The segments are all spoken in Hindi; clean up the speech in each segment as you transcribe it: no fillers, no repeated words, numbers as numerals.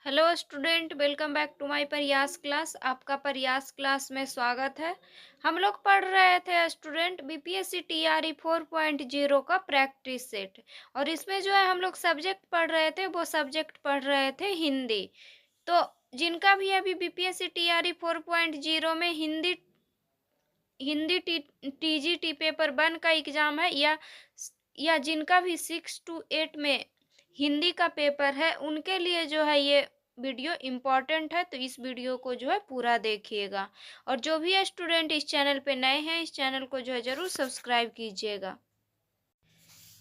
Hello student, welcome back to my Prayas class. आपका प्रयास क्लास में स्वागत है। हम लोग पढ़ रहे थे स्टूडेंट बीपीएससी टीआरई 4.0 का प्रैक्टिस सेट, और इसमें जो है हम लोग सब्जेक्ट पढ़ रहे थे, वो सब्जेक्ट पढ़ रहे थे हिंदी। तो जिनका भी अभी बीपीएससी टीआरई 4.0 में हिंदी हिंदी टीजीटी पेपर 1 का एग्जाम है, या जिनका भी 6 to 8 में हिंदी का पेपर है, उनके लिए जो है ये वीडियो इम्पॉर्टेंट है। तो इस वीडियो को जो है पूरा देखिएगा, और जो भी स्टूडेंट इस चैनल पे नए हैं, इस चैनल को जो है जरूर सब्सक्राइब कीजिएगा।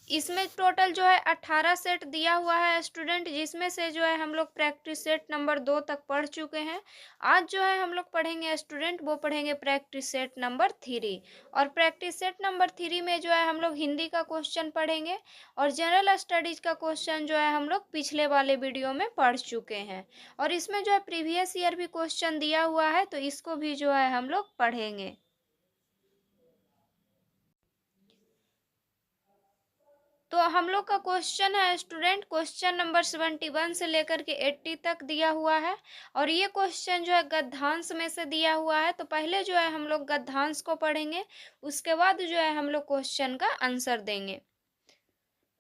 इसमें टोटल जो है 18 सेट दिया हुआ है स्टूडेंट, जिसमें से जो है हम लोग प्रैक्टिस सेट नंबर 2 तक पढ़ चुके हैं। आज जो है हम लोग पढ़ेंगे स्टूडेंट, वो पढ़ेंगे प्रैक्टिस सेट नंबर 3। और प्रैक्टिस सेट नंबर 3 में जो है हम लोग हिंदी का क्वेश्चन पढ़ेंगे, और जनरल स्टडीज का क्वेश्चन जो है हम लोग पिछले वाले वीडियो में पढ़ चुके हैं। और इसमें जो है प्रीवियस ईयर भी क्वेश्चन दिया हुआ है, तो इसको भी जो है हम लोग पढ़ेंगे। तो हम लोग का क्वेश्चन है स्टूडेंट, क्वेश्चन नंबर 71 से लेकर के 80 तक दिया हुआ है। और ये क्वेश्चन जो है गद्यांश में से दिया हुआ है। तो पहले जो है हम लोग गद्यांश को पढ़ेंगे, उसके बाद जो है हम लोग क्वेश्चन का आंसर देंगे।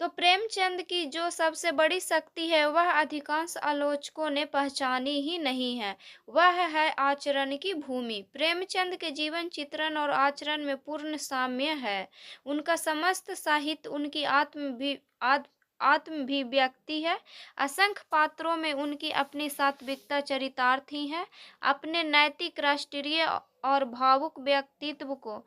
तो प्रेमचंद की जो सबसे बड़ी शक्ति है, वह अधिकांश आलोचकों ने पहचानी ही नहीं है। वह है आचरण की भूमि। प्रेमचंद के जीवन चित्रण और आचरण में पूर्ण साम्य है। उनका समस्त साहित्य उनकी आत्माभिव्यक्ति है। असंख्य पात्रों में उनकी अपनी सात्विकता चरितार्थ ही है। अपने नैतिक, राष्ट्रीय और भावुक व्यक्तित्व को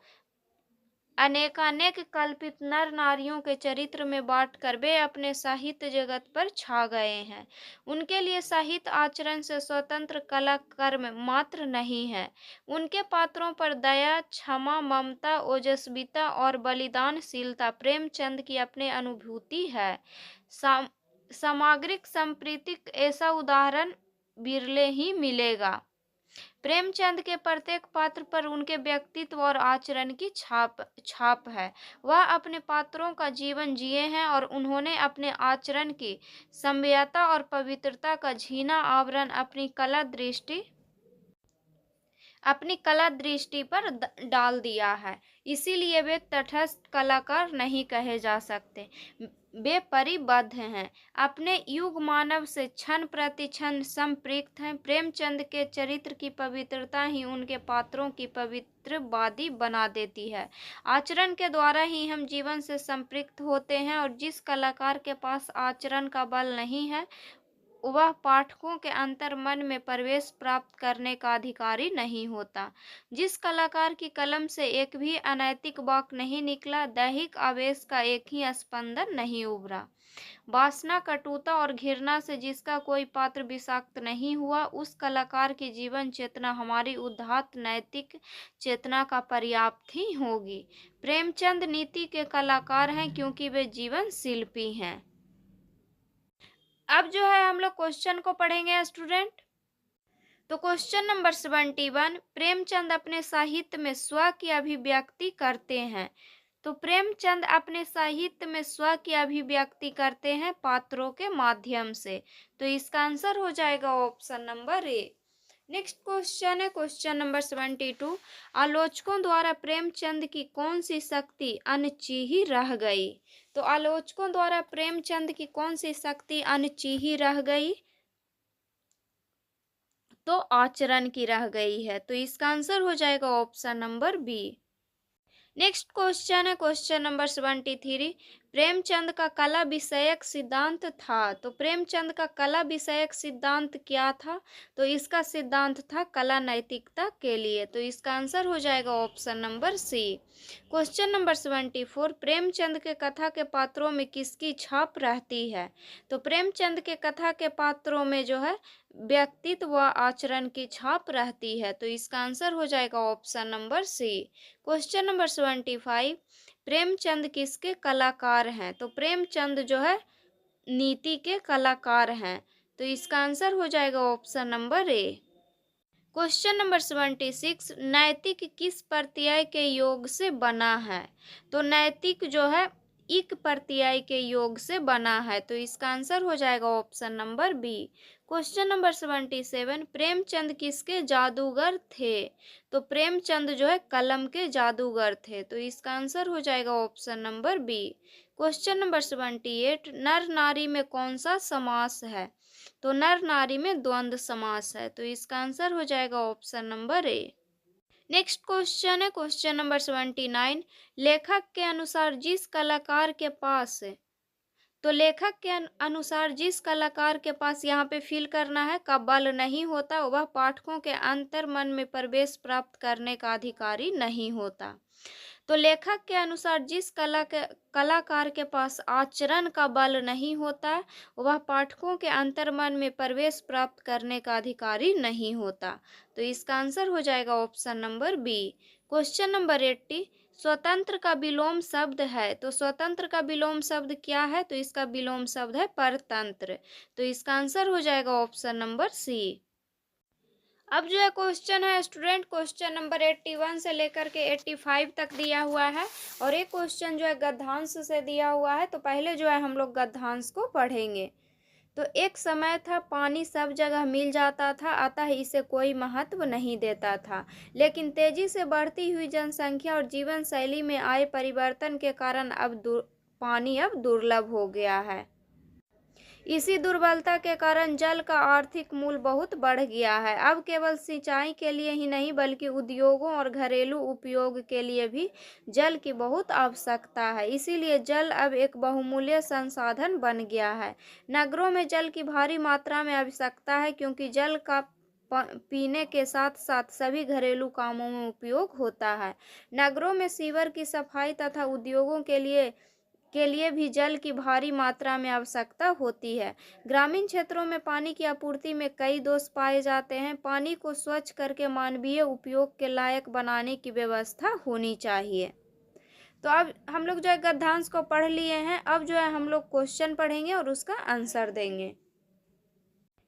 अनेकानेक कल्पित नर नारियों के चरित्र में बांट कर वे अपने साहित्य जगत पर छा गए हैं। उनके लिए साहित्य आचरण से स्वतंत्र कला कर्म मात्र नहीं है। उनके पात्रों पर दया, क्षमा, ममता, ओजस्विता और बलिदानशीलता प्रेमचंद की अपनी अनुभूति है। सामग्रिक संप्रीतिक ऐसा उदाहरण बिरले ही मिलेगा। प्रेमचंद के प्रत्येक पात्र पर उनके व्यक्तित्व और आचरण की छाप है। वह अपने पात्रों का जीवन जिए हैं, और उन्होंने अपने आचरण की सभ्यता और पवित्रता का झीना आवरण अपनी कला दृष्टि पर डाल दिया है। इसीलिए वे तटस्थ कलाकार नहीं कहे जा सकते, वे परिबद्ध हैं। अपने युग मानव से क्षण प्रति क्षण संपृक्त हैं। प्रेमचंद के चरित्र की पवित्रता ही उनके पात्रों की पवित्रवादी बना देती है। आचरण के द्वारा ही हम जीवन से संपृक्त होते हैं, और जिस कलाकार के पास आचरण का बल नहीं है, वह पाठकों के अंतर मन में प्रवेश प्राप्त करने का अधिकारी नहीं होता। जिस कलाकार की कलम से एक भी अनैतिक वाक नहीं निकला, दैहिक आवेश का एक ही स्पंदन नहीं उभरा, वासना, कटुता और घृणा से जिसका कोई पात्र विषाक्त नहीं हुआ, उस कलाकार की जीवन चेतना हमारी उदात्त नैतिक चेतना का पर्याप्त ही होगी। प्रेमचंद नीति के कलाकार हैं, क्योंकि वे जीवन शिल्पी हैं। अब जो है हम लोग क्वेश्चन को पढ़ेंगे स्टूडेंट। तो क्वेश्चन नंबर 71, प्रेमचंद अपने साहित्य में स्व की अभिव्यक्ति करते हैं। तो प्रेमचंद अपने साहित्य में स्व की अभिव्यक्ति करते हैं पात्रों के माध्यम से। तो इसका आंसर हो जाएगा option number A. Next question है क्वेश्चन नंबर 72, आलोचकों द्वारा प्रेमचंद की कौन सी शक्ति अनचिही रह गई। तो आलोचकों द्वारा प्रेमचंद की कौन सी शक्ति अनचिही रह गई, तो आचरण की रह गई है। तो इसका आंसर हो जाएगा option number B. Next question है क्वेश्चन नंबर 73, प्रेमचंद का कला विषयक सिद्धांत था। तो प्रेमचंद का कला विषयक सिद्धांत क्या था, तो इसका सिद्धांत था कला नैतिकता के लिए। तो इसका आंसर हो जाएगा option number C. Question number 74, Premchand के कथा के पात्रों में किसकी छाप रहती है। तो प्रेमचंद के कथा के पात्रों में जो है व्यक्तित्व व आचरण की छाप रहती है। तो इसका आंसर हो जाएगा option number C. Question number 75, Premchand किसके कलाकार हैं। तो प्रेमचंद जो है नीति के कलाकार हैं। तो इसका आंसर हो जाएगा option number A. Question number 76, नैतिक किस प्रत्यय के योग से बना है। तो नैतिक जो है इक प्रत्यय के योग से बना है। तो इसका आंसर हो जाएगा option number B. Question number 77, Premchand किसके जादूगर थे? तो प्रेमचंद जो है कलम के जादूगर थे। तो इसका आंसर हो जाएगा option number B. Question number 78, नर नारी में कौन सा समास है? तो नर नारी में द्वंद्व समास है। तो इसका आंसर हो जाएगा option number A. Next question है क्वेश्चन नंबर 79, लेखक के अनुसार जिस कलाकार के पास, तो लेखक के अनुसार जिस कलाकार के पास यहाँ पे फिल करना है का बल नहीं होता, वह पाठकों के अंतर मन में प्रवेश प्राप्त करने का अधिकारी नहीं होता। तो लेखक के अनुसार जिस कलाकार के पास आचरण का बल नहीं होता है, वह पाठकों के अंतर्मन में प्रवेश प्राप्त करने का अधिकारी नहीं होता। तो इसका आंसर हो जाएगा option number B. Question number 80, स्वतंत्र का विलोम शब्द है। तो स्वतंत्र का विलोम शब्द क्या है? तो इसका विलोम शब्द है परतंत्र। तो इसका आंसर हो जाएगा ऑप्शन नंबर सी। अब जो है क्वेश्चन है स्टूडेंट, क्वेश्चन नंबर 81 से लेकर के 85 तक दिया हुआ है और एक क्वेश्चन जो है गद्यांश से दिया हुआ है। तो पहले जो है हम लोग गद्यांश को पढ़ेंगे। तो एक समय था, पानी सब जगह मिल जाता था, अतः इसे कोई महत्व नहीं देता था। लेकिन तेजी से बढ़ती हुई जनसंख्या और जीवन शैली में आए परिवर्तन के कारण पानी अब दुर्लभ हो गया है। इसी दुर्बलता के कारण जल का आर्थिक मूल्य बहुत बढ़ गया है। अब केवल सिंचाई के लिए ही नहीं बल्कि उद्योगों और घरेलू उपयोग के लिए भी जल की बहुत आवश्यकता है। इसीलिए जल अब एक बहुमूल्य संसाधन बन गया है। नगरों में जल की भारी मात्रा में आवश्यकता है क्योंकि जल का पीने के साथ साथ सभी घरेलू कामों में उपयोग होता है। नगरों में सीवर की सफाई तथा उद्योगों के लिए भी जल की भारी मात्रा में आवश्यकता होती है। ग्रामीण क्षेत्रों में पानी की आपूर्ति में कई दोष पाए जाते हैं। पानी को स्वच्छ करके मानवीय उपयोग के लायक बनाने की व्यवस्था होनी चाहिए। तो अब हम लोग जो है गद्यांश को पढ़ लिए हैं। अब जो है हम लोग क्वेश्चन पढ़ेंगे और उसका आंसर देंगे।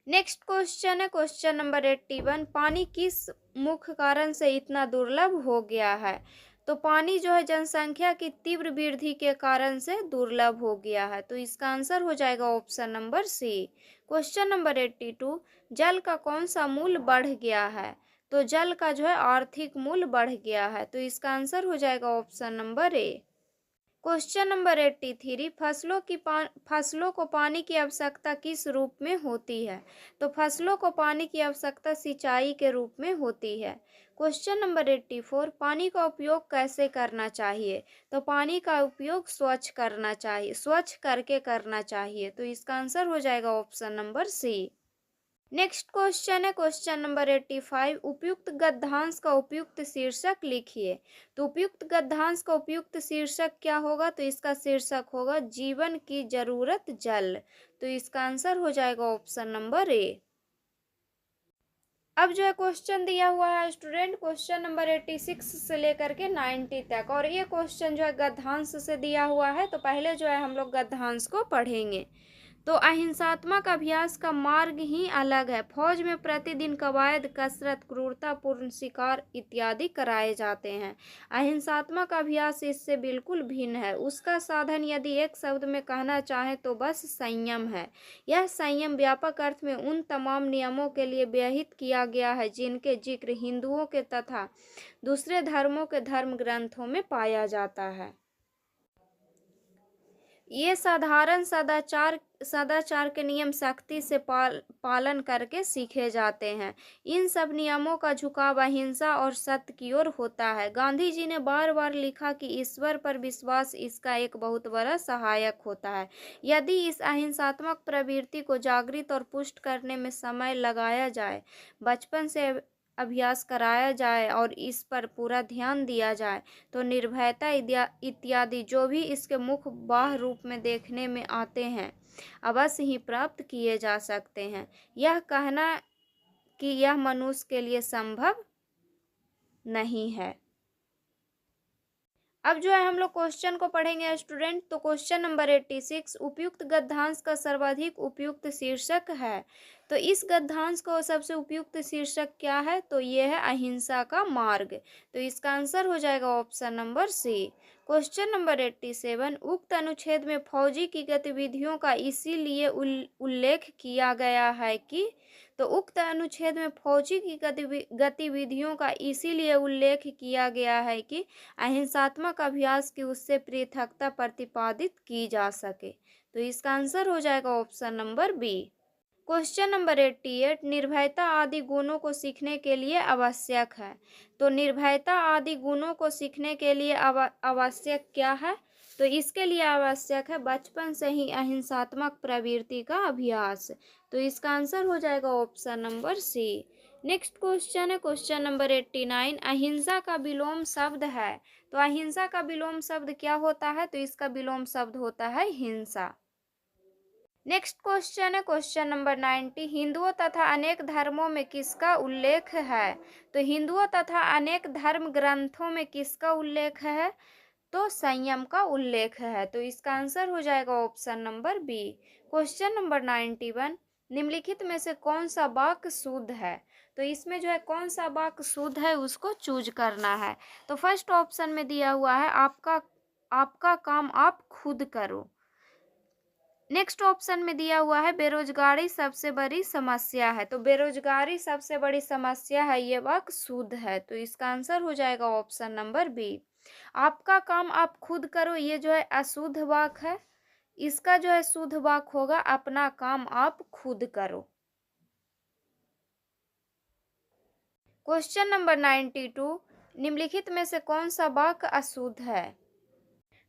नेक्स्ट क्वेश्चन है क्वेश्चन नंबर 81, पानी किस मुख्य कारण से इतना दुर्लभ हो गया है? तो पानी जो है जनसंख्या की तीव्र वृद्धि के कारण से दुर्लभ हो गया है। तो इसका आंसर हो जाएगा option number C. Question number 82, जल का कौन सा मूल्य बढ़ गया है? तो जल का जो है आर्थिक मूल्य बढ़ गया है। तो इसका आंसर हो जाएगा option number A. Question number 83, फसलों को पानी की आवश्यकता किस रूप में होती है? तो फसलों को पानी की आवश्यकता सिंचाई के रूप में होती है। क्वेश्चन नंबर 84, पानी का उपयोग कैसे करना चाहिए? तो पानी का उपयोग स्वच्छ करना चाहिए, स्वच्छ करके करना चाहिए। तो इसका आंसर हो जाएगा option number C. Next question है क्वेश्चन नंबर 85, उपयुक्त गद्यांश का उपयुक्त शीर्षक लिखिए। तो उपयुक्त गद्यांश का उपयुक्त शीर्षक क्या होगा? तो इसका शीर्षक होगा जीवन की जरूरत जल। तो इसका आंसर हो जाएगा ऑप्शन नंबर ए। अब जो है क्वेश्चन दिया हुआ है स्टूडेंट, क्वेश्चन नंबर 86 से लेकर के 90 तक और ये क्वेश्चन जो है गद्यांश से दिया हुआ है। तो पहले जो है हम लोग गद्यांश को पढ़ेंगे। तो अहिंसात्मक अभ्यास का मार्ग ही अलग है। फौज में प्रतिदिन कवायद, कसरत, क्रूरतापूर्ण शिकार इत्यादि कराए जाते हैं। अहिंसात्मक अभ्यास इससे बिल्कुल भिन्न है। उसका साधन यदि एक शब्द में कहना चाहे तो बस संयम है। यह संयम व्यापक अर्थ में उन तमाम नियमों के लिए विहित किया गया है जिनके जिक्र हिंदुओं के तथा दूसरे धर्मों के धर्म ग्रंथों में पाया जाता है। ये साधारण सदाचार के नियम सख्ती से पालन करके सीखे जाते हैं। इन सब नियमों का झुकाव अहिंसा और सत्य की ओर होता है। गांधी जी ने बार बार लिखा कि ईश्वर पर विश्वास इसका एक बहुत बड़ा सहायक होता है। यदि इस अहिंसात्मक प्रवृत्ति को जागृत और पुष्ट करने में समय लगाया जाए, बचपन से अभ्यास कराया जाए और इस पर पूरा ध्यान दिया जाए तो निर्भयता इत्यादि जो भी इसके मुख्य बाह्य रूप में देखने में आते हैं अवश्य ही प्राप्त किए जा सकते हैं। यह कहना कि यह मनुष्य के लिए संभव नहीं है। अब जो है हम लोग क्वेश्चन को पढ़ेंगे स्टूडेंट। तो क्वेश्चन नंबर 86, उपयुक्त गद्यांश का सर्वाधिक उपयुक्त शीर्षक है। तो इस गद्यांश का सबसे उपयुक्त शीर्षक क्या है? तो ये है अहिंसा का मार्ग। तो इसका आंसर हो जाएगा option number C. Question number 87, उक्त अनुच्छेद में फौजी की गतिविधियों का इसीलिए उल्लेख किया गया है कि। तो उक्त अनुच्छेद में फौजी की गतिविधियों का इसीलिए उल्लेख किया गया है कि अहिंसात्मक अभ्यास की उससे पृथकता प्रतिपादित की जा सके। तो इसका आंसर हो जाएगा option number B. Question number 88, निर्भयता आदि गुणों को सीखने के लिए आवश्यक है। तो निर्भयता आदि गुणों को सीखने के लिए आवश्यक क्या है? तो इसके लिए आवश्यक है बचपन से ही अहिंसात्मक प्रवृत्ति का अभ्यास। तो इसका आंसर हो जाएगा option number C. Next question है क्वेश्चन नंबर 89, अहिंसा का विलोम शब्द है। तो अहिंसा का विलोम शब्द क्या होता है? तो इसका विलोम शब्द होता है हिंसा। नेक्स्ट क्वेश्चन है क्वेश्चन नंबर 90, हिंदुओं तथा अनेक धर्मों में किसका उल्लेख है? तो हिंदुओं तथा अनेक धर्म ग्रंथों में किसका उल्लेख है? तो संयम का उल्लेख है। तो इसका आंसर हो जाएगा option number B. Question number 91, निम्नलिखित में से कौन सा वाक्य शुद्ध है? तो इसमें जो है कौन सा वाक्य शुद्ध है उसको चूज करना है। तो फर्स्ट ऑप्शन में दिया हुआ है आपका काम आप खुद करो। नेक्स्ट ऑप्शन में दिया हुआ है बेरोजगारी सबसे बड़ी समस्या है। तो बेरोजगारी सबसे बड़ी समस्या है, ये वाक्य शुद्ध है। तो इसका आंसर हो जाएगा ऑप्शन नंबर बी। आपका काम आप खुद करो, ये जो है अशुद्ध वाक्य है। इसका जो है शुद्ध वाक्य होगा अपना काम आप खुद करो। क्वेश्चन नंबर 92, निम्नलिखित में से कौन सा वाक्य अशुद्ध है?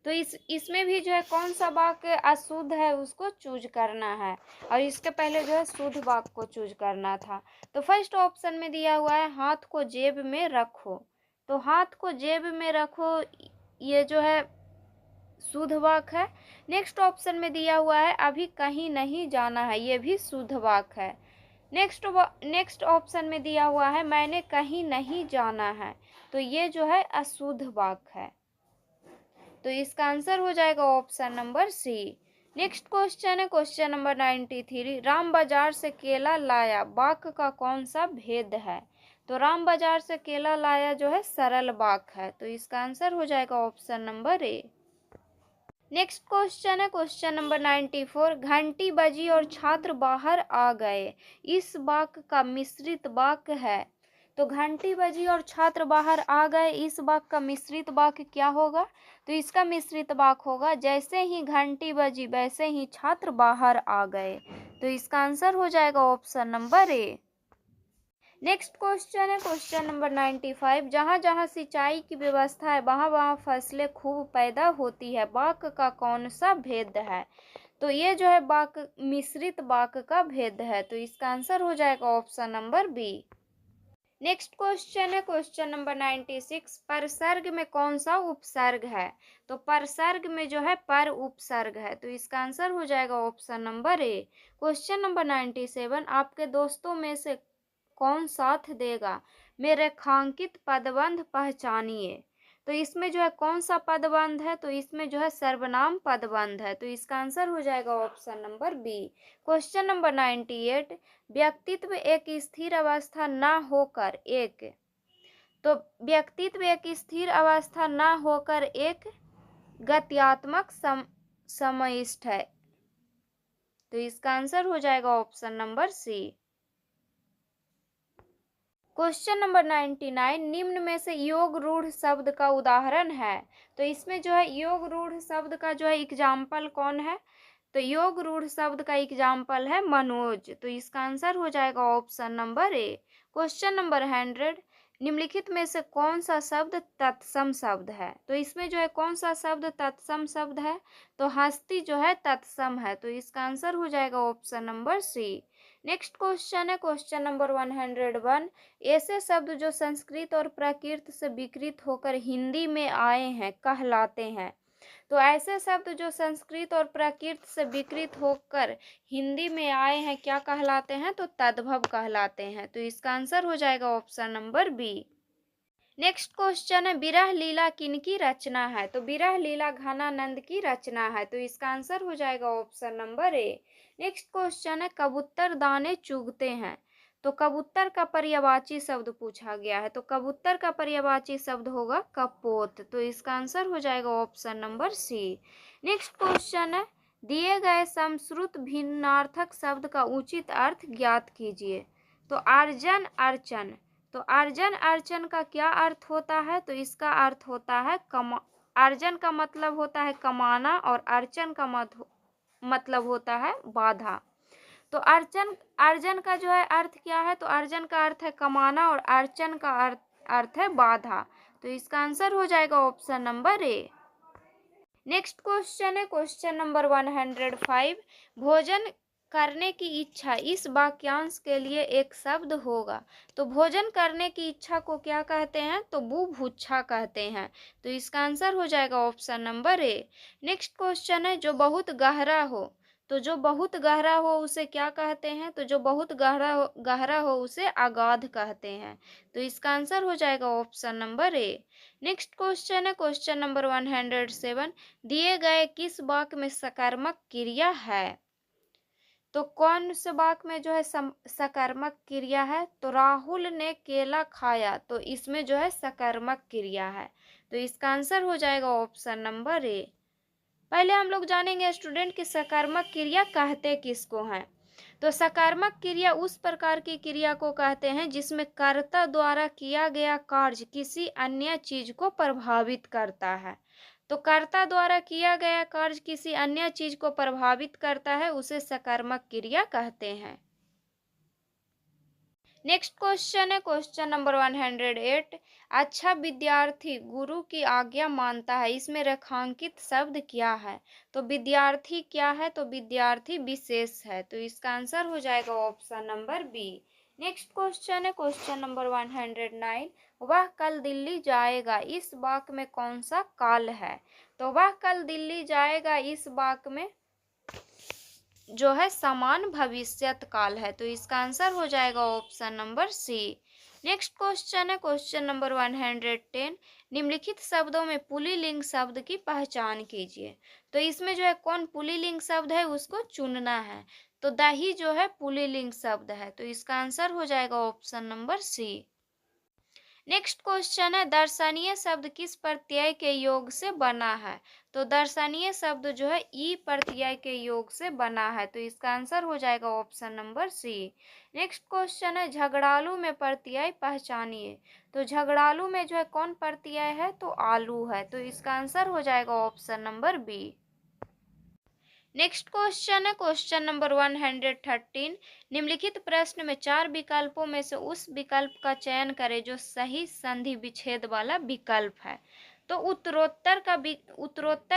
तो इसमें भी जो है कौन सा वाक्य अशुद्ध है उसको चूज करना है, और इसके पहले जो है शुद्ध वाक्य को चूज करना था। तो फर्स्ट ऑप्शन में दिया हुआ है हाथ को जेब में रखो। तो हाथ को जेब में रखो ये जो है शुद्ध वाक्य है। नेक्स्ट ऑप्शन में दिया हुआ है अभी कहीं नहीं जाना है, ये भी शुद्ध वाक्य है। नेक्स्ट ऑप्शन में दिया हुआ है मैंने कहीं नहीं जाना है, तो ये जो है अशुद्ध वाक्य है। तो इसका आंसर हो जाएगा option number C. Next question है क्वेश्चन नंबर 93, राम बाजार से केला लाया वाक्य का कौन सा भेद है? तो राम बाजार से केला लाया जो है सरल वाक्य है। तो इसका आंसर हो जाएगा option number A. Next question है क्वेश्चन नंबर 94, घंटी बजी और छात्र बाहर आ गए, इस वाक्य का मिश्रित वाक्य है। तो घंटी बजी और छात्र बाहर आ गए, इस वाक्य का मिश्रित वाक्य क्या होगा? तो इसका मिश्रित वाक्य होगा जैसे ही घंटी बजी वैसे ही छात्र बाहर आ गए। तो इसका आंसर हो जाएगा option number A. Next question है क्वेश्चन नंबर 95, जहाँ जहाँ सिंचाई की व्यवस्था है वहाँ वहाँ फसलें खूब पैदा होती है, वाक्य का कौन सा भेद है? तो ये जो है वाक्य मिश्रित वाक्य का भेद है। तो इसका आंसर हो जाएगा option number B. Next question है क्वेश्चन नंबर 96, परसर्ग में कौन सा उपसर्ग है? तो परसर्ग में जो है पर उपसर्ग है। तो इसका आंसर हो जाएगा option number A. Question number 97, आपके दोस्तों में से कौन साथ देगा, में रेखांकित पदबंध पहचानिए। तो इसमें जो है कौन सा पदबंध है? तो इसमें जो है सर्वनाम पदबंध है। तो इसका आंसर हो जाएगा option number B. Question number 98, व्यक्तित्व एक स्थिर अवस्था ना होकर एक। तो व्यक्तित्व एक स्थिर अवस्था ना होकर एक गत्यात्मक समष्टि है। तो इसका आंसर हो जाएगा option number C. Question number 99, निम्न में से योग रूढ़ शब्द का उदाहरण है। तो इसमें जो है योग रूढ़ शब्द का जो है एग्जाम्पल कौन है? तो योग रूढ़ शब्द का एग्जाम्पल है मनोज। तो इसका आंसर हो जाएगा option number A. Question number 100, निम्नलिखित में से कौन सा शब्द तत्सम शब्द है? तो इसमें जो है कौन सा शब्द तत्सम शब्द है? तो हस्ती जो है तत्सम है। तो इसका आंसर हो जाएगा option number C. Next question है क्वेश्चन नंबर 101, ऐसे शब्द जो संस्कृत और प्राकृत से विकृत होकर हिंदी में आए हैं कहलाते हैं। तो ऐसे शब्द जो संस्कृत और प्राकृत से विकृत होकर हिंदी में आए हैं क्या कहलाते हैं? तो तद्भव कहलाते हैं। तो इसका आंसर हो जाएगा option number B. Next question है विरह लीला किनकी रचना है? तो विरह लीला घनानंद की रचना है, तो इसका आंसर हो जाएगा option number A. Next question है कबूतर दाने चुगते हैं, तो कबूतर का पर्यायवाची शब्द पूछा गया है, तो कबूतर का पर्यायवाची शब्द होगा कपोत, तो इसका आंसर हो जाएगा option number C. Next question है दिए गए समश्रुत भिन्नार्थक शब्द का उचित अर्थ ज्ञात कीजिए। तो अर्जन अर्चन, तो अर्जन अर्चन का क्या अर्थ होता है? तो इसका अर्थ होता है अर्जन का मतलब होता है कमाना और अर्चन का मतलब होता है बाधा। तो अर्जन का जो है अर्थ क्या है? तो अर्जन का अर्थ है कमाना और अर्चन का अर्थ है बाधा, तो इसका आंसर हो जाएगा option number A. Next question है क्वेश्चन नंबर 105। भोजन करने की इच्छा इस वाक्यांश के लिए एक शब्द होगा। तो भोजन करने की इच्छा को क्या कहते हैं? तो बुभुक्षा कहते हैं, तो इसका आंसर हो जाएगा option number A. Next question है जो बहुत गहरा हो, तो जो बहुत गहरा हो उसे क्या कहते हैं? तो जो बहुत गहरा हो उसे अगाध कहते हैं, तो इसका आंसर हो जाएगा option number A. Next question है क्वेश्चन नंबर 107। दिए गए किस वाक्य में सकारात्मक क्रिया है? तो कौन से वाक्य में जो है सकारात्मक क्रिया है? तो राहुल ने केला खाया, तो इसमें जो है सकारात्मक क्रिया है, तो इसका आंसर हो जाएगा ऑप्शन नंबर ए। पहले हम लोग जानेंगे स्टूडेंट कि सकारात्मक क्रिया कहते किसको हैं। तो सकारात्मक क्रिया उस प्रकार की क्रिया को कहते हैं जिसमें कर्ता द्वारा किया गया कार्य किसी अन्य चीज को प्रभावित करता है। तो कर्ता द्वारा किया गया कार्य किसी अन्य चीज को प्रभावित करता है, उसे सकारात्मक क्रिया कहते हैं। नेक्स्ट क्वेश्चन है क्वेश्चन नंबर 108। अच्छा विद्यार्थी गुरु की आज्ञा मानता है, इसमें रेखांकित शब्द क्या है? तो विद्यार्थी क्या है? तो विद्यार्थी विशेष है, तो इसका आंसर हो जाएगा option number B. Next question है क्वेश्चन नंबर 109। वह कल दिल्ली जाएगा इस वाक्य में कौन सा काल है? तो वह कल दिल्ली जाएगा इस वाक्य में जो है समान भविष्यत काल है, तो इसका आंसर हो जाएगा option number C. Next question है क्वेश्चन नंबर 110। निम्नलिखित शब्दों में पुल्लिंग शब्द की पहचान कीजिए। तो इसमें जो है कौन पुल्लिंग शब्द है उसको चुनना है, तो दही जो है पुल्लिंग शब्द है, तो इसका आंसर हो जाएगा option number C. Next question है दर्शनीय शब्द किस प्रत्यय के योग से बना है? तो दर्शनीय शब्द जो है ई प्रत्यय के योग से बना है, तो इसका आंसर हो जाएगा option number C. Next question है झगड़ालू में प्रत्यय पहचानिए। तो झगड़ालू में जो है कौन प्रत्यय है? तो आलू है, तो इसका आंसर हो जाएगा option number B. Next question है क्वेश्चन नंबर 113। निम्नलिखित प्रश्न में 4 विकल्पों में से उस विकल्प का चयन करें जो सही संधि विच्छेद वाला विकल्प है। तो उत्तरोत्तर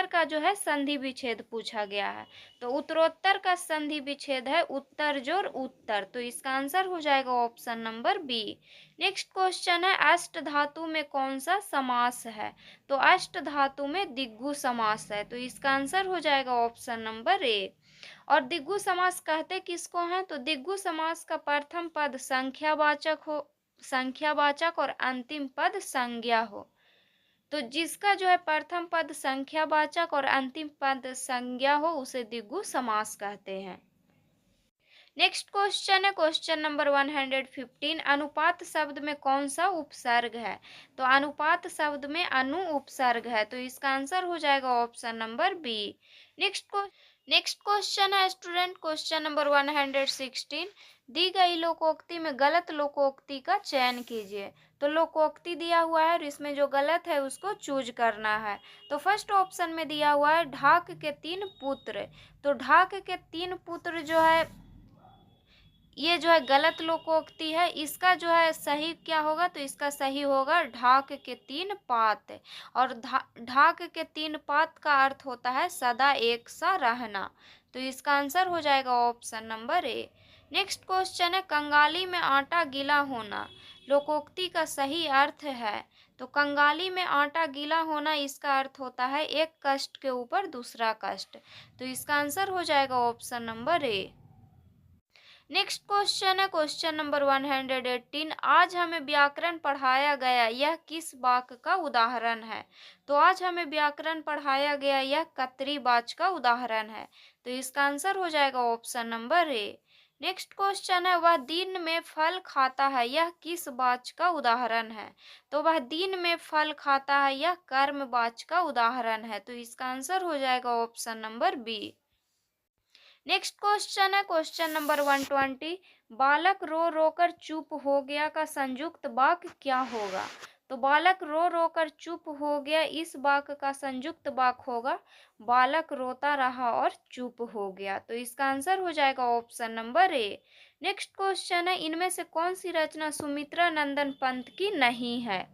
का जो है संधि विच्छेद पूछा गया है, तो उत्तरोत्तर का संधि विच्छेद है उत्तर जोड़ उत्तर, तो इसका आंसर हो जाएगा option number B. Next question है अष्ट धातु में कौन सा समास है? तो अष्ट धातु में दिग्गु समास है, तो इसका आंसर हो जाएगा ऑप्शन नंबर ए। और दिग्गु समास कहते किसको हैं? तो दिग्गु समास का प्रथम पद संख्यावाचक और अंतिम पद संज्ञा हो। तो जिसका जो है प्रथम पद संख्यावाचक और अंतिम पद संज्ञा हो उसे दिग्गु समास कहते हैं। नेक्स्ट क्वेश्चन है क्वेश्चन नंबर 115। अनुपात शब्द में कौन सा उपसर्ग है? तो अनुपात शब्द में अनु उपसर्ग है, तो इसका आंसर हो जाएगा option number B. Next question है स्टूडेंट क्वेश्चन नंबर 116। दी गई लोकोक्ति में गलत लोकोक्ति का चयन कीजिए। तो लोकोक्ति दिया हुआ है और इसमें जो गलत है उसको चूज करना है। तो फर्स्ट ऑप्शन में दिया हुआ है ढाक के 3 पुत्र। तो ढाक के 3 पुत्र जो है ये जो है गलत लोकोक्ति है, इसका जो है सही क्या होगा? तो इसका सही होगा ढाक के 3 पात, और ढाक के 3 पात का अर्थ होता है सदा एक सा रहना, तो इसका आंसर हो जाएगा option number A. Next question है कंगाली में आटा गीला होना लोकोक्ति का सही अर्थ है। तो कंगाली में आटा गीला होना इसका अर्थ होता है एक कष्ट के ऊपर दूसरा कष्ट, तो इसका आंसर हो जाएगा option number A. Next question है क्वेश्चन नंबर 118। आज हमें व्याकरण पढ़ाया गया, यह किस वाक्य का उदाहरण है? तो आज हमें व्याकरण पढ़ाया गया, यह कतरीबाज का उदाहरण है। तो इसका आंसर हो जाएगा option number A. Next question है वह दिन में फल खाता है, यह किस वाच का उदाहरण है? तो वह दिन में फल खाता है, यह कर्मवाच का उदाहरण है। तो इसका आंसर हो जाएगा option number B. Next question है क्वेश्चन नंबर 120। बालक रो रो कर चुप हो गया का संयुक्त वाक्य क्या होगा? तो बालक रो रो कर चुप हो गया, इस वाक्य का संयुक्त वाक्य होगा बालक रोता रहा और चुप हो गया। तो इसका आंसर हो जाएगा option number A. Next question है इनमें से कौन सी रचना सुमित्रा नंदन पंत की नहीं है?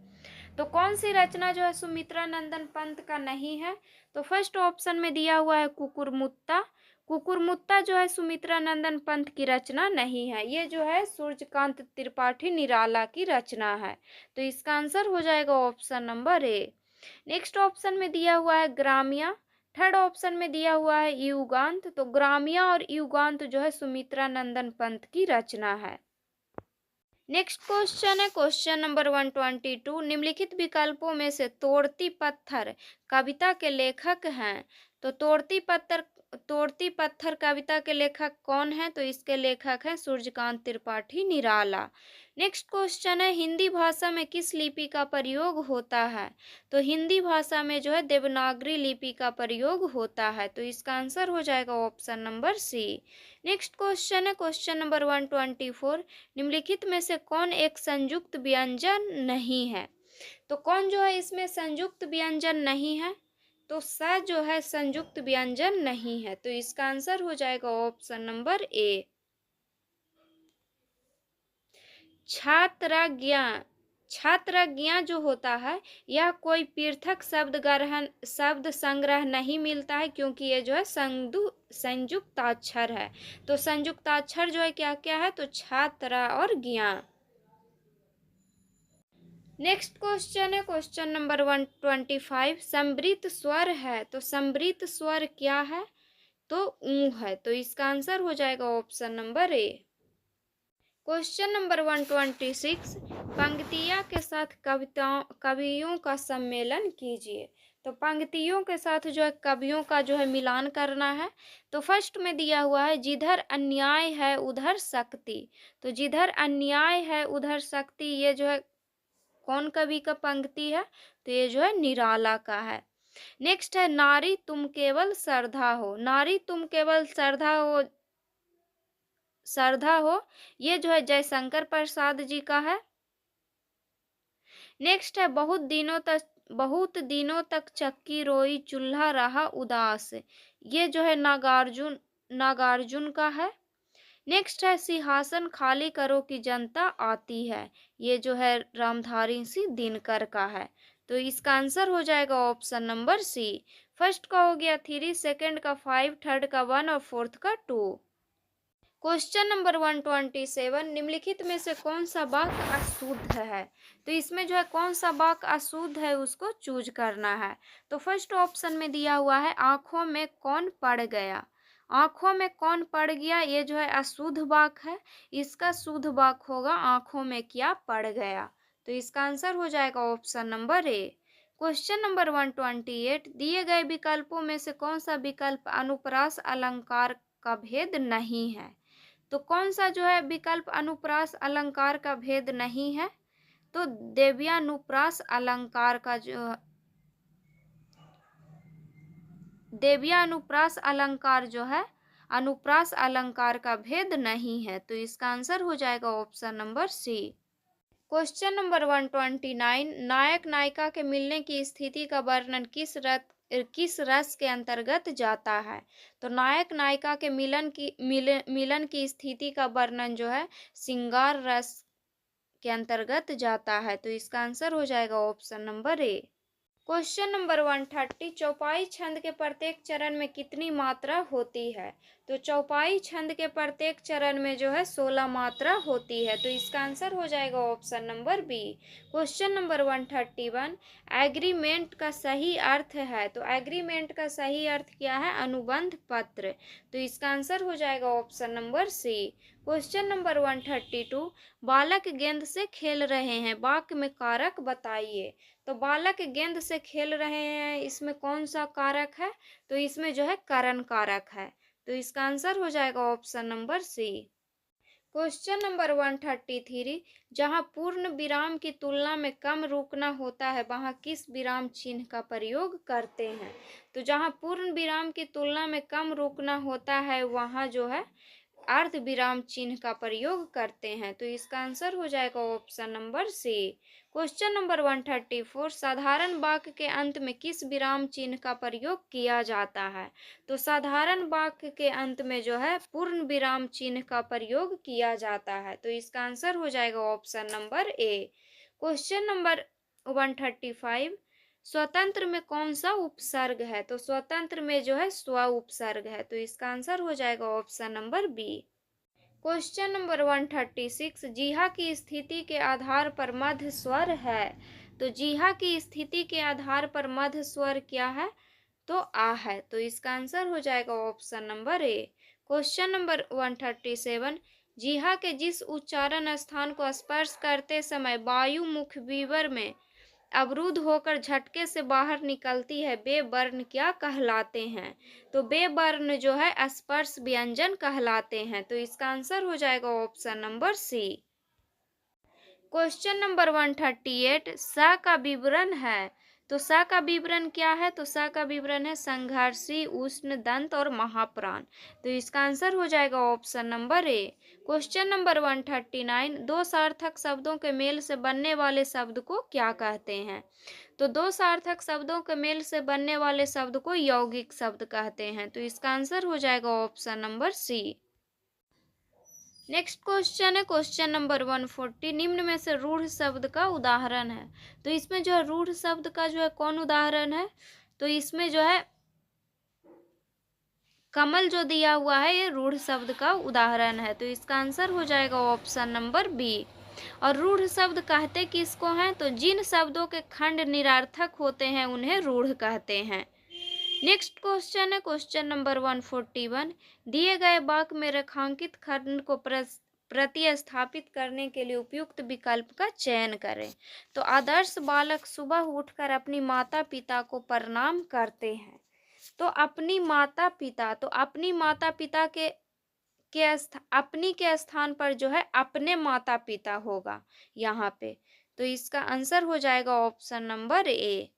तो कौन सी रचना जो है सुमित्रा नंदन पंत का नहीं है? तो फर्स्ट ऑप्शन में दिया हुआ है कुकुरमुत्ता। कुकुरमुत्ता जो है सुमित्रा नंदन पंत की रचना नहीं है, ये जो है सूर्यकांत त्रिपाठी निराला की रचना है। तो इसका आंसर हो जाएगा option number A. Next option में दिया हुआ है ग्रामिया। थर्ड ऑप्शन में दिया हुआ है युगांत। तो ग्रामिया और युगांत जो है सुमित्रा नंदन पंत की रचना है। नेक्स्ट क्वेश्चन है क्वेश्चन नंबर 122। निम्नलिखित विकल्पों में से तोड़ती पत्थर कविता के लेखक हैं? तो तोड़ती पत्थर कविता के लेखक कौन है? तो इसके लेखक हैं सूर्यकांत त्रिपाठी निराला। नेक्स्ट क्वेश्चन है हिंदी भाषा में किस लिपि का प्रयोग होता है? तो हिंदी भाषा में जो है देवनागरी लिपि का प्रयोग होता है। तो इसका आंसर हो जाएगा option number C. Next question है क्वेश्चन नंबर 124। निम्नलिखित में से कौन एक संयुक्त व्यंजन नहीं है? तो कौन जो है इसमें संयुक्त व्यंजन नहीं है? तो स जो है संयुक्त व्यंजन नहीं है। तो इसका आंसर हो जाएगा ऑप्शन नंबर ए। छात्रज्ञा। छात्रज्ञा जो होता है यह कोई पृथक शब्द संग्रह नहीं मिलता है, क्योंकि ये जो है संयुक्ताक्षर है। तो संयुक्ताक्षर जो है क्या क्या है? तो छात्र और ज्ञा। नेक्स्ट क्वेश्चन है क्वेश्चन नंबर 125। समृत स्वर है, तो समृत स्वर क्या है? तो ऊ है। तो इसका आंसर हो जाएगा option number A. Question number 126। पंक्तियाँ के साथ कवियों का सम्मेलन कीजिए। तो पंक्तियों के साथ जो है कवियों का जो है मिलान करना है। तो फर्स्ट में दिया हुआ है जिधर अन्याय है उधर शक्ति। तो जिधर अन्याय है उधर शक्ति, ये जो है कौन कवि का पंक्ति है? तो ये जो है निराला का है। नेक्स्ट है नारी तुम केवल श्रद्धा हो। नारी तुम केवल श्रद्धा हो, ये जो है जयशंकर प्रसाद जी का है। नेक्स्ट है बहुत दिनों तक चक्की रोई चूल्हा रहा उदास, ये जो है नागार्जुन का है। नेक्स्ट है सिंहासन खाली करो कि जनता आती है, ये जो है रामधारी सिंह दिनकर का है। तो इसका आंसर हो जाएगा ऑप्शन नंबर सी। फर्स्ट का हो गया 3, सेकंड का 5, थर्ड का 1 और फोर्थ का 2। Question number 127। निम्नलिखित में से कौन सा वाक्य अशुद्ध है? तो इसमें जो है कौन सा वाक्य अशुद्ध है उसको चूज करना है। तो फर्स्ट ऑप्शन में दिया हुआ है आंखों में कौन पड़ गया। आंखों में कौन पड़ गया, ये जो है अशुद्ध वाक्य है। इसका शुद्ध वाक्य होगा आंखों में क्या पड़ गया। तो इसका आंसर हो जाएगा option number A. Question number 128। दिए गए विकल्पों में से कौन सा विकल्प अनुप्रास अलंकार का भेद नहीं है? तो कौन सा जो है विकल्प अनुप्रास अलंकार का भेद नहीं है? तो देव्यानुप्रास अलंकार का जो है अनुप्रास अलंकार का भेद नहीं है। तो इसका आंसर हो जाएगा option number C. Question number 129। नायक नायिका के मिलने की स्थिति का वर्णन किस रस के अंतर्गत जाता है? तो नायक नायिका के मिलन की स्थिति का वर्णन जो है श्रृंगार रस के अंतर्गत जाता है। तो इसका आंसर हो जाएगा option number A. Question number 130। चौपाई छंद के प्रत्येक चरण में कितनी मात्रा होती है? तो चौपाई छंद के प्रत्येक चरण में जो है 16 मात्रा होती है। तो इसका आंसर हो जाएगा option number B. Question number 131, agreement का सही अर्थ है। तो एग्रीमेंट का सही अर्थ क्या है? अनुबंध पत्र। तो इसका आंसर हो जाएगा option number C. Question number 132, बालक गेंद से खेल रहे हैं, वाक्य में कारक बताइए। तो बालक गेंद से खेल रहे हैं, इसमें कौन सा कारक है? तो इसमें जो है करण कारक है। तो इसका आंसर हो जाएगा option number C. Question number 133, जहां पूर्ण विराम की तुलना में कम रुकना होता है वहां किस विराम चिन्ह का प्रयोग करते हैं? तो जहां पूर्ण विराम की तुलना में कम रुकना होता है वहां जो है अर्ध विराम चिन्ह का प्रयोग करते हैं। तो इसका आंसर हो जाएगा option number C. Question number 134, साधारण वाक्य के अंत में किस विराम चिन्ह का प्रयोग किया जाता है? तो साधारण वाक्य के अंत में जो है पूर्ण विराम चिन्ह का प्रयोग किया जाता है। तो इसका आंसर हो जाएगा option number A. Question number 135, स्वतंत्र में कौन सा उपसर्ग है? तो स्वतंत्र में जो है स्व उपसर्ग है। तो इसका आंसर हो जाएगा option number B. Question number 136, जीहा की स्थिति के आधार पर मध्य स्वर है। तो जीहा की स्थिति के आधार पर मध्य स्वर क्या है? तो आ है। तो इसका आंसर हो जाएगा option number A. Question number 137, जीहा के जिस उच्चारण स्थान को स्पर्श करते समय वायु मुखविवर में अवरुद्ध होकर झटके से बाहर निकलती है वे वर्ण क्या कहलाते हैं? तो वे वर्ण जो है स्पर्श व्यंजन कहलाते हैं। तो इसका आंसर हो जाएगा option number C. Question number 138, स का विवरण है। तो स का विवरण क्या है? तो स का विवरण है संघर्षी, उष्ण, दंत और महाप्राण। तो इसका आंसर हो जाएगा option number A. Question number 139, दो सार्थक शब्दों के मेल से बनने वाले शब्द को क्या कहते हैं? तो दो सार्थक शब्दों के मेल से बनने वाले शब्द को यौगिक शब्द कहते हैं। तो इसका आंसर हो जाएगा option number C. Next question है क्वेश्चन नंबर 140, निम्न में से रूढ़ शब्द का उदाहरण है। तो इसमें जो है रूढ़ शब्द का जो है कौन उदाहरण है? तो इसमें जो है कमल जो दिया हुआ है ये रूढ़ शब्द का उदाहरण है। तो इसका आंसर हो जाएगा ऑप्शन नंबर बी। और रूढ़ शब्द कहते किसको हैं? तो जिन शब्दों के खंड निरर्थक होते हैं उन्हें रूढ़ कहते हैं। नेक्स्ट क्वेश्चन है क्वेश्चन नंबर 141, दिए गए वाक्य में रेखांकित खंड को प्रतिस्थापित करने के लिए उपयुक्त विकल्प का चयन करें। तो आदर्श बालक सुबह उठकर अपनी माता पिता को प्रणाम करते हैं। तो अपनी माता पिता, तो अपनी माता पिता अपनी के स्थान पर जो है अपने माता पिता होगा यहाँ पे। तो इसका आंसर हो जाएगा option number A.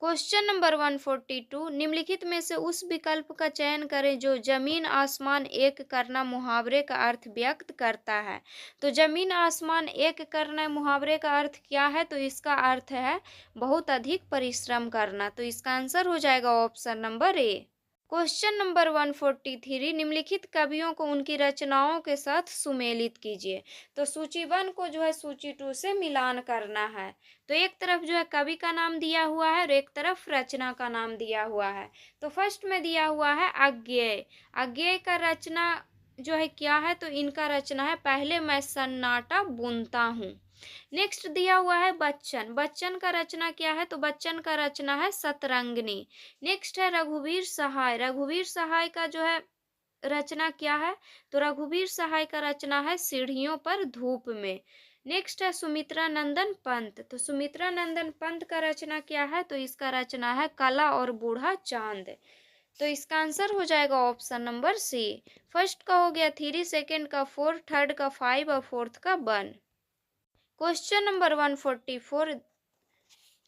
Question number 142, निम्नलिखित में से उस विकल्प का चयन करें जो जमीन आसमान एक करना मुहावरे का अर्थ व्यक्त करता है। तो जमीन आसमान एक करना मुहावरे का अर्थ क्या है? तो इसका अर्थ है बहुत अधिक परिश्रम करना। तो इसका आंसर हो जाएगा option number A. Question number 143, निम्नलिखित कवियों को उनकी रचनाओं के साथ सुमेलित कीजिए। तो सूची 1 को जो है सूची 2 से मिलान करना है। तो एक तरफ जो है कवि का नाम दिया हुआ है और एक तरफ रचना का नाम दिया हुआ है। तो फर्स्ट में दिया हुआ है अज्ञेय। अज्ञेय का रचना जो है क्या है? तो इनका रचना है पहले मैं सन्नाटा बुनता हूँ। नेक्स्ट दिया हुआ है बच्चन। बच्चन का रचना क्या है? तो बच्चन का रचना है सतरंगिनी। नेक्स्ट है रघुवीर सहाय। रघुवीर सहाय का जो है रचना क्या है? तो रघुवीर सहाय का रचना है सीढ़ियों पर धूप में। नेक्स्ट है सुमित्रा नंदन पंत। तो सुमित्रा नंदन पंत का रचना क्या है? तो इसका रचना है कला और बूढ़ा चांद। तो इसका आंसर हो जाएगा ऑप्शन नंबर सी। फर्स्ट का हो गया 3, सेकेंड का 4, थर्ड का 5 और फोर्थ का 1। क्वेश्चन नंबर 144,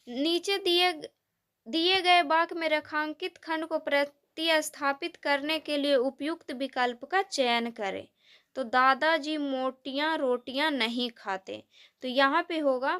नीचे दिए गए वाक्य में रेखांकित खंड को प्रतिस्थापित करने के लिए उपयुक्त विकल्प का चयन करें। तो दादाजी मोटियां रोटियां नहीं खाते। तो यहाँ पे होगा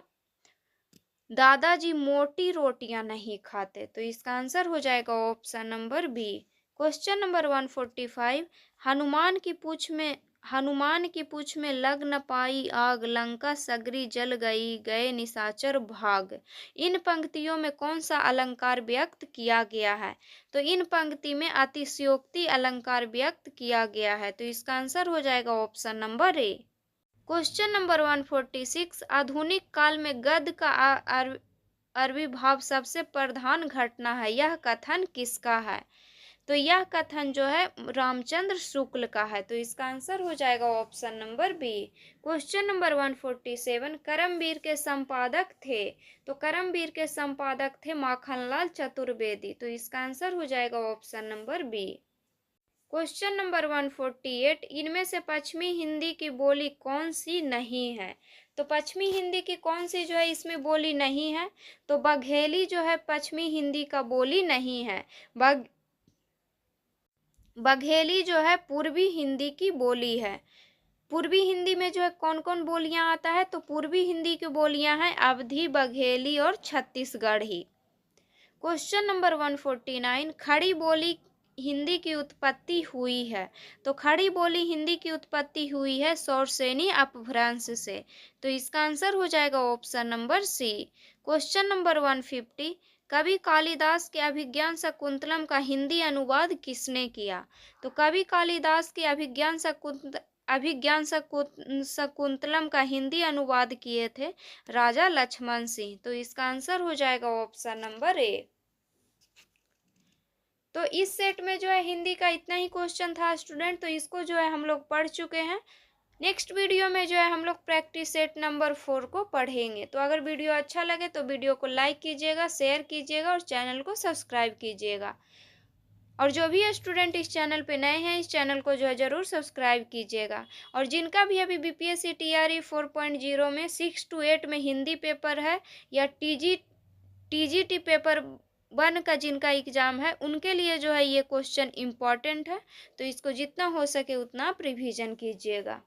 दादाजी मोटी रोटियां नहीं खाते। तो इसका आंसर हो जाएगा option number B. Question number 145, Hanuman की पूंछ में हनुमान की पूछ में लग न पाई आग, लंका सगरी जल गई, गए निशाचर भाग। इन पंक्तियों में कौन सा अलंकार व्यक्त किया गया है? तो इन पंक्ति में अतिशयोक्ति अलंकार व्यक्त किया गया है। तो इसका आंसर हो जाएगा option number A. Question number 146, आधुनिक काल में गद्य का आविर्भाव सबसे प्रधान घटना है, यह कथन किसका है? तो यह कथन जो है रामचंद्र शुक्ल का है। तो इसका आंसर हो जाएगा option number B. Question number 147, Karmaveer के संपादक थे? तो करमवीर के संपादक थे माखनलाल चतुर्वेदी। तो इसका आंसर हो जाएगा option number B. Question number 148, इनमें से पश्चिमी हिंदी की बोली कौन सी नहीं है? तो पश्चिमी हिंदी की कौन सी जो है इसमें बोली नहीं है? तो बघेली जो है पश्चिमी हिंदी का बोली नहीं है। बघेली जो है पूर्वी हिंदी की बोली है। पूर्वी हिंदी में जो है कौन कौन बोलियां आता है? तो पूर्वी हिंदी की बोलियां हैं अवधी, बघेली और छत्तीसगढ़ी। क्वेश्चन नंबर 149, खड़ी बोली हिंदी की उत्पत्ति हुई है? तो खड़ी बोली हिंदी की उत्पत्ति हुई है शौरसेनी अपभ्रंश से। तो इसका आंसर हो जाएगा option number C. Question number 150, कवि कालिदास के अभिज्ञान शाकुंतलम का हिंदी अनुवाद किसने किया? तो कवि कालिदास के अभिज्ञान शाकुंतलम का हिंदी अनुवाद किए थे राजा लक्ष्मण सिंह। तो इसका आंसर हो जाएगा ऑप्शन नंबर ए। तो इस सेट में जो है हिंदी का इतना ही क्वेश्चन था स्टूडेंट, तो इसको जो है हम लोग पढ़ चुके हैं। नेक्स्ट वीडियो में जो है हम लोग प्रैक्टिस सेट नंबर 4 को पढ़ेंगे। तो अगर वीडियो अच्छा लगे तो वीडियो को लाइक कीजिएगा, शेयर कीजिएगा और चैनल को सब्सक्राइब कीजिएगा। और जो भी स्टूडेंट इस चैनल पे नए हैं, इस चैनल को जो है ज़रूर सब्सक्राइब कीजिएगा। और जिनका भी अभी बीपीएससी टीआरई 4.0 में 6 to 8 में हिंदी पेपर है या टीजीटी पेपर 1 का जिनका एग्ज़ाम है, उनके लिए जो है ये क्वेश्चन इम्पॉर्टेंट है। तो इसको जितना हो सके उतना आप रिवीजन कीजिएगा।